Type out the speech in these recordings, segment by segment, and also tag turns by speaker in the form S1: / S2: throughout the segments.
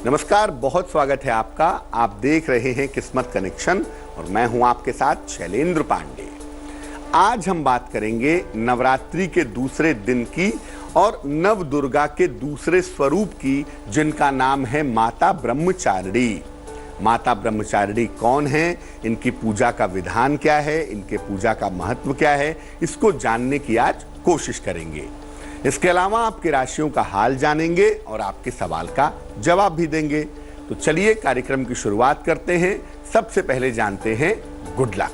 S1: नमस्कार, बहुत स्वागत है आपका। आप देख रहे हैं किस्मत कनेक्शन और मैं हूं आपके साथ शैलेंद्र पांडे। आज हम बात करेंगे नवरात्रि के दूसरे दिन की और नव दुर्गा के दूसरे स्वरूप की, जिनका नाम है माता ब्रह्मचारिणी। माता ब्रह्मचारिणी कौन है, इनकी पूजा का विधान क्या है, इनके पूजा का महत्व क्या है, इसको जानने की आज कोशिश करेंगे। इसके अलावा आपकी राशियों का हाल जानेंगे और आपके सवाल का जवाब भी देंगे। तो चलिए कार्यक्रम की शुरुआत करते हैं। सबसे पहले जानते हैं गुड लक।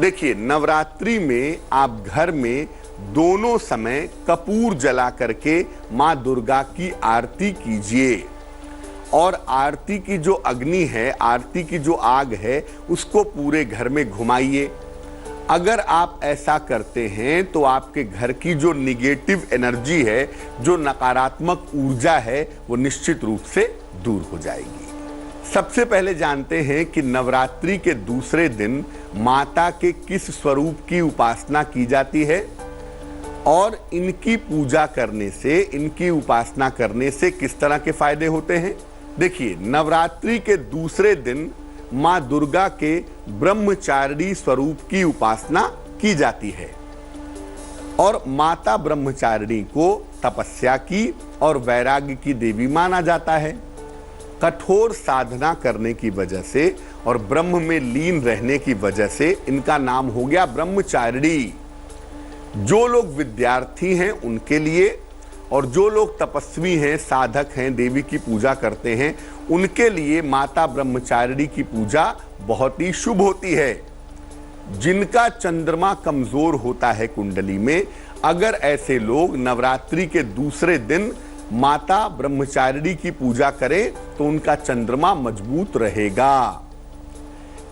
S1: देखिए, नवरात्रि में आप घर में दोनों समय कपूर जला करके मां दुर्गा की आरती कीजिए और आरती की जो अग्नि है, आरती की जो आग है, उसको पूरे घर में घुमाइए। अगर आप ऐसा करते हैं तो आपके घर की जो निगेटिव एनर्जी है, जो नकारात्मक ऊर्जा है, वो निश्चित रूप से दूर हो जाएगी। सबसे पहले जानते हैं कि नवरात्रि के दूसरे दिन माता के किस स्वरूप की उपासना की जाती है और इनकी पूजा करने से, इनकी उपासना करने से किस तरह के फायदे होते हैं। देखिए, नवरात्रि के दूसरे दिन मां दुर्गा के ब्रह्मचारिणी स्वरूप की उपासना की जाती है और माता ब्रह्मचारिणी को तपस्या की और वैराग्य की देवी माना जाता है। कठोर साधना करने की वजह से और ब्रह्म में लीन रहने की वजह से इनका नाम हो गया ब्रह्मचारिणी। जो लोग विद्यार्थी हैं उनके लिए और जो लोग तपस्वी हैं, साधक हैं, देवी की पूजा करते हैं, उनके लिए माता ब्रह्मचारिणी की पूजा बहुत ही शुभ होती है। जिनका चंद्रमा कमजोर होता है कुंडली में, अगर ऐसे लोग नवरात्रि के दूसरे दिन माता ब्रह्मचारिणी की पूजा करें तो उनका चंद्रमा मजबूत रहेगा।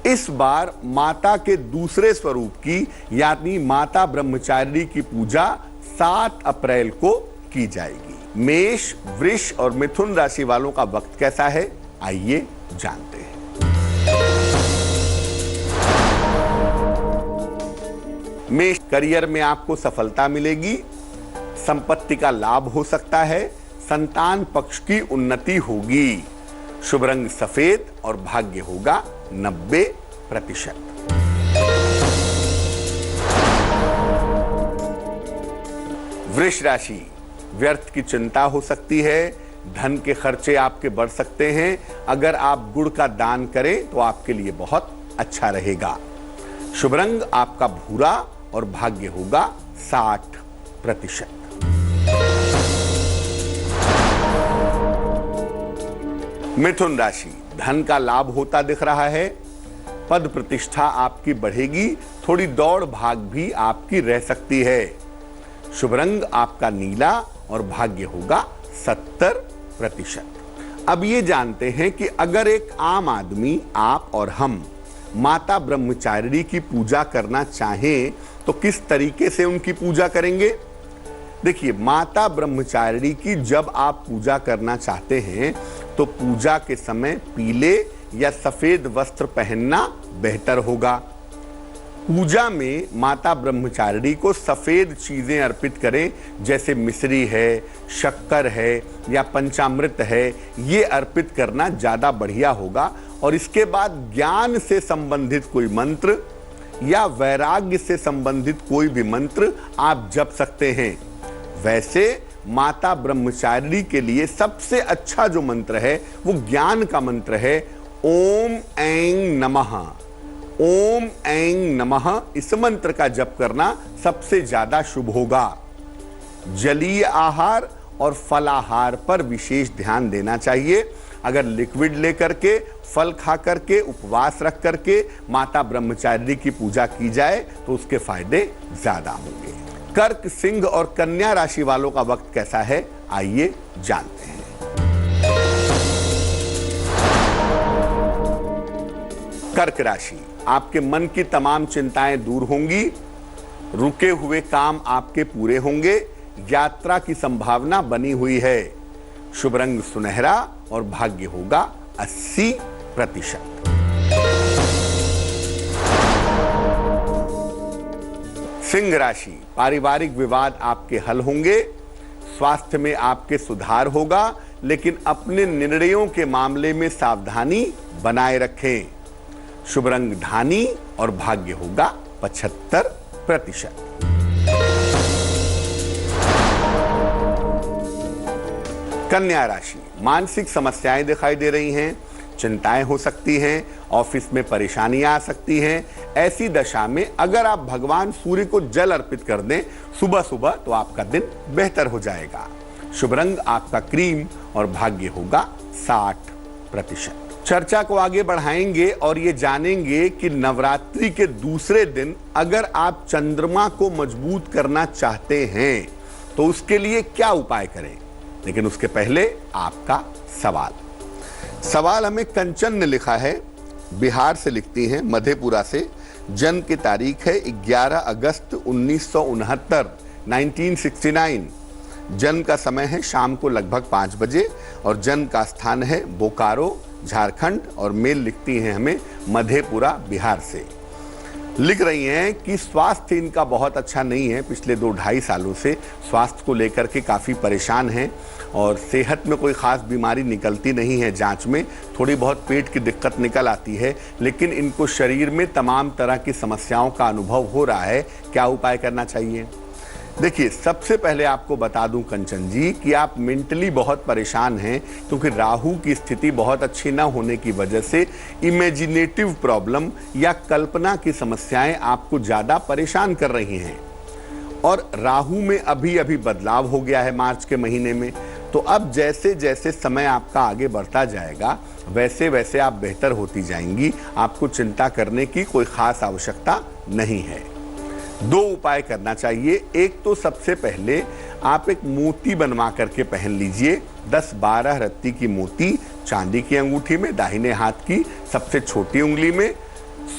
S1: इस बार माता के दूसरे स्वरूप की यानी माता ब्रह्मचारिणी की पूजा 7 अप्रैल को की जाएगी। मेष, वृष और मिथुन राशि वालों का वक्त कैसा है, आइए जानते हैं। मेष, करियर में आपको सफलता मिलेगी, संपत्ति का लाभ हो सकता है, संतान पक्ष की उन्नति होगी। शुभ रंग सफेद और भाग्य होगा 90%। वृष राशि, व्यर्थ की चिंता हो सकती है, धन के खर्चे आपके बढ़ सकते हैं। अगर आप गुड़ का दान करें तो आपके लिए बहुत अच्छा रहेगा। शुभ रंग आपका भूरा और भाग्य होगा 60%। मिथुन राशि, धन का लाभ होता दिख रहा है, पद प्रतिष्ठा आपकी बढ़ेगी, थोड़ी दौड़ भाग भी आपकी रह सकती है। शुभ रंग आपका नीला और भाग्य होगा 70%। अब ये जानते हैं कि अगर एक आम आदमी, आप और हम, माता ब्रह्मचारिणी की पूजा करना चाहें तो किस तरीके से उनकी पूजा करेंगे। देखिए, माता ब्रह्मचारिणी की जब आप पूजा करना चाहते हैं तो पूजा के समय पीले या सफेद वस्त्र पहनना बेहतर होगा। पूजा में माता ब्रह्मचारिणी को सफेद चीजें अर्पित करें, जैसे मिश्री है, शक्कर है या पंचामृत है। ये अर्पित करना ज्यादा बढ़िया होगा। और इसके बाद ज्ञान से संबंधित कोई मंत्र या वैराग्य से संबंधित कोई भी मंत्र आप जप सकते हैं। वैसे माता ब्रह्मचारिणी के लिए सबसे अच्छा जो मंत्र है वो ज्ञान का मंत्र है, ओम ऐं नमः। ओम ऐं नमः, इस मंत्र का जप करना सबसे ज्यादा शुभ होगा। जलीय आहार और फलाहार पर विशेष ध्यान देना चाहिए। अगर लिक्विड लेकर के, फल खा करके, उपवास रख करके माता ब्रह्मचारिणी की पूजा की जाए तो उसके फायदे ज्यादा होंगे। कर्क, सिंह और कन्या राशि वालों का वक्त कैसा है, आइए जानते हैं। कर्क राशि, आपके मन की तमाम चिंताएं दूर होंगी, रुके हुए काम आपके पूरे होंगे, यात्रा की संभावना बनी हुई है। शुभ रंग सुनहरा और भाग्य होगा 80%। सिंह राशि, पारिवारिक विवाद आपके हल होंगे, स्वास्थ्य में आपके सुधार होगा, लेकिन अपने निर्णयों के मामले में सावधानी बनाए रखें। शुभ रंग धानी और भाग्य होगा 75%। कन्या राशि, मानसिक समस्याएं दिखाई दे रही हैं, चिंताएं हो सकती हैं, ऑफिस में परेशानियां आ सकती हैं। ऐसी दशा में अगर आप भगवान सूर्य को जल अर्पित कर दें सुबह सुबह तो आपका दिन बेहतर हो जाएगा। शुभ रंग आपका क्रीम और भाग्य होगा 60%। चर्चा को आगे बढ़ाएंगे और ये जानेंगे कि नवरात्रि के दूसरे दिन अगर आप चंद्रमा को मजबूत करना चाहते हैं तो उसके लिए क्या उपाय करें। लेकिन उसके पहले आपका सवाल हमें कंचन ने लिखा है, बिहार से लिखती हैं, मधेपुरा से। जन्म की तारीख है 11 अगस्त 1969, 1969। जन्म का समय है शाम को लगभग 5 बजे और जन्म का स्थान है बोकारो, झारखंड। और मेल लिखती हैं हमें मधेपुरा, बिहार से। लिख रही हैं कि स्वास्थ्य इनका बहुत अच्छा नहीं है। पिछले 2-2.5 सालों से स्वास्थ्य को लेकर के काफ़ी परेशान हैं और सेहत में कोई ख़ास बीमारी निकलती नहीं है। जांच में थोड़ी बहुत पेट की दिक्कत निकल आती है, लेकिन इनको शरीर में तमाम तरह की समस्याओं का अनुभव हो रहा है। क्या उपाय करना चाहिए? देखिए, सबसे पहले आपको बता दूं कंचन जी कि आप मेंटली बहुत परेशान हैं, क्योंकि राहु की स्थिति बहुत अच्छी ना होने की वजह से इमेजिनेटिव प्रॉब्लम या कल्पना की समस्याएं आपको ज़्यादा परेशान कर रही हैं। और राहु में अभी बदलाव हो गया है मार्च के महीने में, तो अब जैसे जैसे समय आपका आगे बढ़ता जाएगा वैसे वैसे आप बेहतर होती जाएंगी। आपको चिंता करने की कोई खास आवश्यकता नहीं है। 2 उपाय करना चाहिए। एक तो सबसे पहले आप एक मोती बनवा करके पहन लीजिए। 10-12 रत्ती की मोती चांदी की अंगूठी में, दाहिने हाथ की सबसे छोटी उंगली में।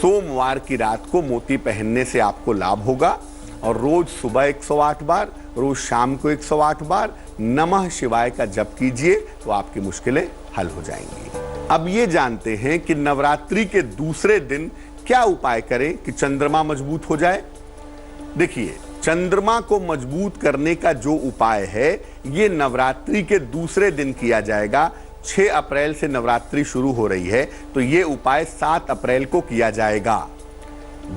S1: सोमवार की रात को मोती पहनने से आपको लाभ होगा। और रोज सुबह 108 बार, रोज शाम को 108 बार नमः शिवाय का जप कीजिए तो आपकी मुश्किलें हल हो जाएंगी। अब ये जानते हैं कि नवरात्रि के दूसरे दिन क्या उपाय करें कि चंद्रमा मजबूत हो जाए। देखिए, चंद्रमा को मजबूत करने का जो उपाय है ये नवरात्रि के दूसरे दिन किया जाएगा। 6 अप्रैल से नवरात्रि शुरू हो रही है, तो ये उपाय 7 अप्रैल को किया जाएगा।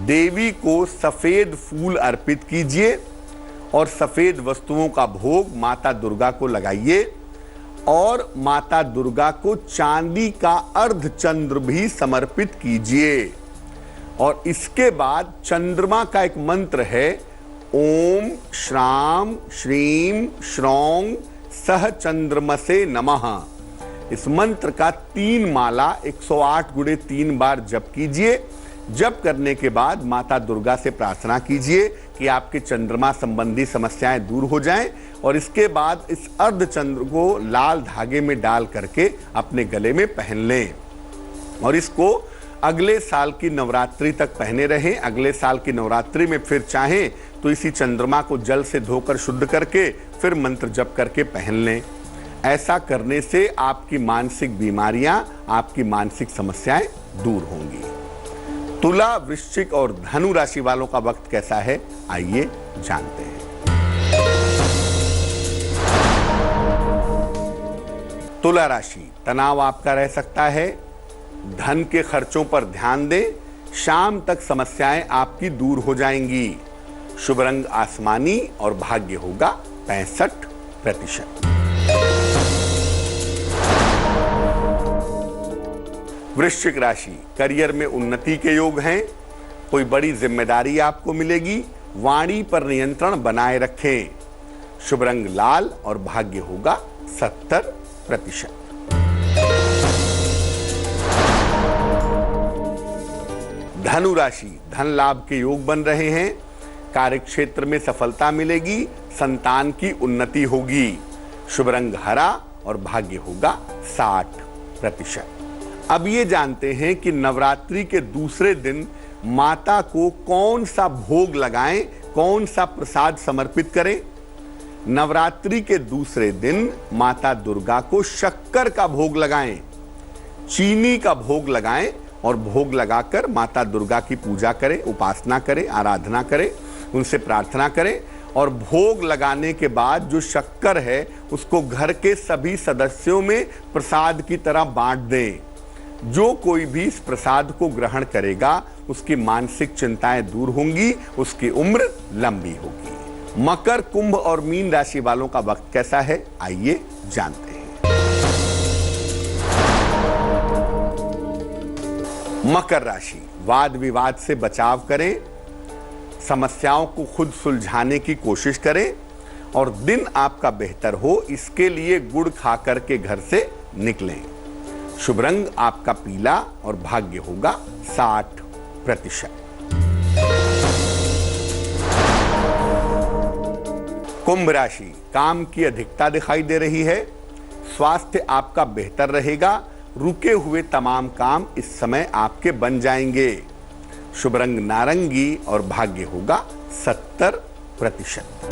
S1: देवी को सफेद फूल अर्पित कीजिए और सफेद वस्तुओं का भोग माता दुर्गा को लगाइए और माता दुर्गा को चांदी का अर्धचंद्र भी समर्पित कीजिए। और इसके बाद चंद्रमा का एक मंत्र है, ओम श्राम श्रीम श्रौं सह चंद्रमसे नमः। इस मंत्र का 3 माला 108 गुणे 3 बार जप कीजिए। जप करने के बाद माता दुर्गा से प्रार्थना कीजिए कि आपके चंद्रमा संबंधी समस्याएं दूर हो जाएं। और इसके बाद इस अर्धचंद्र को लाल धागे में डाल करके अपने गले में पहन लें और इसको अगले साल की नवरात्रि तक पहने रहें। अगले साल की नवरात्रि में फिर चाहें तो इसी चंद्रमा को जल से धोकर शुद्ध करके फिर मंत्र जप करके पहन लें। ऐसा करने से आपकी मानसिक बीमारियां, आपकी मानसिक समस्याएं दूर होंगी। तुला, वृश्चिक और धनु राशि वालों का वक्त कैसा है, आइए जानते हैं। तुला राशि, तनाव आपका रह सकता है। धन के खर्चों पर ध्यान दें। शाम तक समस्याएं आपकी दूर हो जाएंगी। शुभ रंग आसमानी और भाग्य होगा 65%। वृश्चिक राशि, करियर में उन्नति के योग हैं। कोई बड़ी जिम्मेदारी आपको मिलेगी। वाणी पर नियंत्रण बनाए रखें। शुभ रंग लाल और भाग्य होगा 70%। धनु राशि, धन लाभ के योग बन रहे हैं। कार्य क्षेत्र में सफलता मिलेगी। संतान की उन्नति होगी। शुभ रंग हरा और भाग्य होगा 60%। अब ये जानते हैं कि नवरात्रि के दूसरे दिन माता को कौन सा भोग लगाएं, कौन सा प्रसाद समर्पित करें। नवरात्रि के दूसरे दिन माता दुर्गा को शक्कर का भोग लगाएं, चीनी का भोग लगाएं और भोग लगाकर माता दुर्गा की पूजा करें, उपासना करें, आराधना करें, उनसे प्रार्थना करें और भोग लगाने के बाद जो शक्कर है उसको घर के सभी सदस्यों में प्रसाद की तरह बांट दें। जो कोई भी इस प्रसाद को ग्रहण करेगा उसकी मानसिक चिंताएं दूर होंगी, उसकी उम्र लंबी होगी। मकर, कुंभ और मीन राशि वालों का वक्त कैसा है, आइए जानते हैं। मकर राशि, वाद विवाद से बचाव करें, समस्याओं को खुद सुलझाने की कोशिश करें और दिन आपका बेहतर हो इसके लिए गुड़ खा करके घर से निकलें। शुभ रंग आपका पीला और भाग्य होगा 60%। कुंभ राशि, काम की अधिकता दिखाई दे रही है, स्वास्थ्य आपका बेहतर रहेगा, रुके हुए तमाम काम इस समय आपके बन जाएंगे। शुभ रंग नारंगी और भाग्य होगा 70%।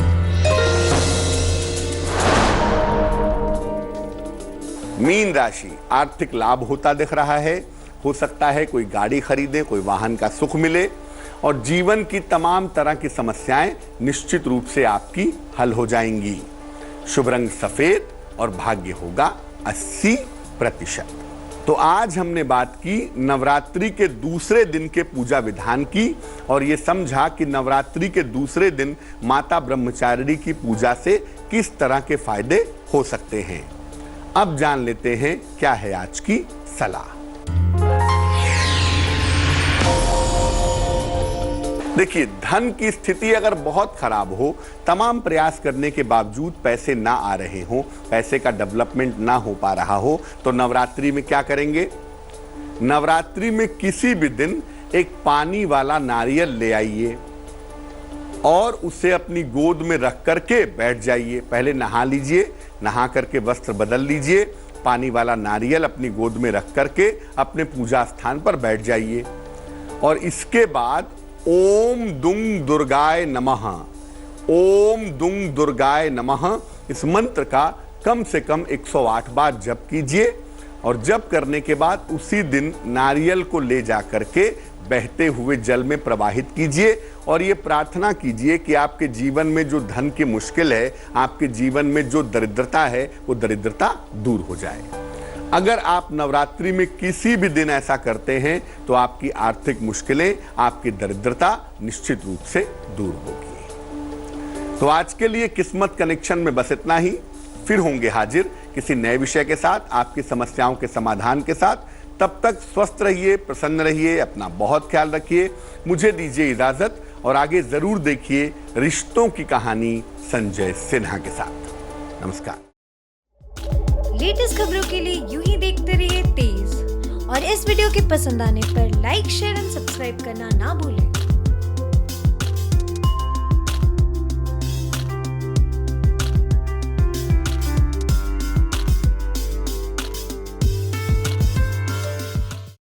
S1: मीन राशि, आर्थिक लाभ होता दिख रहा है, हो सकता है कोई गाड़ी खरीदे, कोई वाहन का सुख मिले और जीवन की तमाम तरह की समस्याएं निश्चित रूप से आपकी हल हो जाएंगी। शुभ रंग सफेद और भाग्य होगा 80%। तो आज हमने बात की नवरात्रि के दूसरे दिन के पूजा विधान की और ये समझा कि नवरात्रि के दूसरे दिन माता ब्रह्मचारिणी की पूजा से किस तरह के फायदे हो सकते हैं। अब जान लेते हैं क्या है आज की सलाह। देखिए, धन की स्थिति अगर बहुत खराब हो, तमाम प्रयास करने के बावजूद पैसे ना आ रहे हो, पैसे का डेवलपमेंट ना हो पा रहा हो, तो नवरात्रि में क्या करेंगे? नवरात्रि में किसी भी दिन एक पानी वाला नारियल ले आइए और उसे अपनी गोद में रख करके बैठ जाइए। पहले नहा लीजिए, नहा करके वस्त्र बदल लीजिए, पानी वाला नारियल अपनी गोद में रख करके अपने पूजा स्थान पर बैठ जाइए और इसके बाद ओम दुंग दुर्गाय नमः, ओम दुंग दुर्गाय नमः इस मंत्र का कम से कम 108 बार जप कीजिए और जप करने के बाद उसी दिन नारियल को ले जा करके बहते हुए जल में प्रवाहित कीजिए और ये प्रार्थना कीजिए कि आपके जीवन में जो धन की मुश्किल है, आपके जीवन में जो दरिद्रता है, वो दरिद्रता दूर हो जाए। अगर आप नवरात्रि में किसी भी दिन ऐसा करते हैं तो आपकी आर्थिक मुश्किलें, आपकी दरिद्रता निश्चित रूप से दूर होगी। तो आज के लिए किस्मत कनेक्शन में बस इतना ही। फिर होंगे हाजिर किसी नए विषय के साथ, आपकी समस्याओं के समाधान के साथ। तब तक स्वस्थ रहिए, प्रसन्न रहिए, अपना बहुत ख्याल रखिए। मुझे दीजिए इजाजत और आगे जरूर देखिए रिश्तों की कहानी संजय सिन्हा के साथ। नमस्कार।
S2: लेटेस्ट खबरों के लिए यूं ही देखते रहिए तेज और इस वीडियो के पसंद आने पर लाइक, शेयर एंड सब्सक्राइब करना ना भूलें।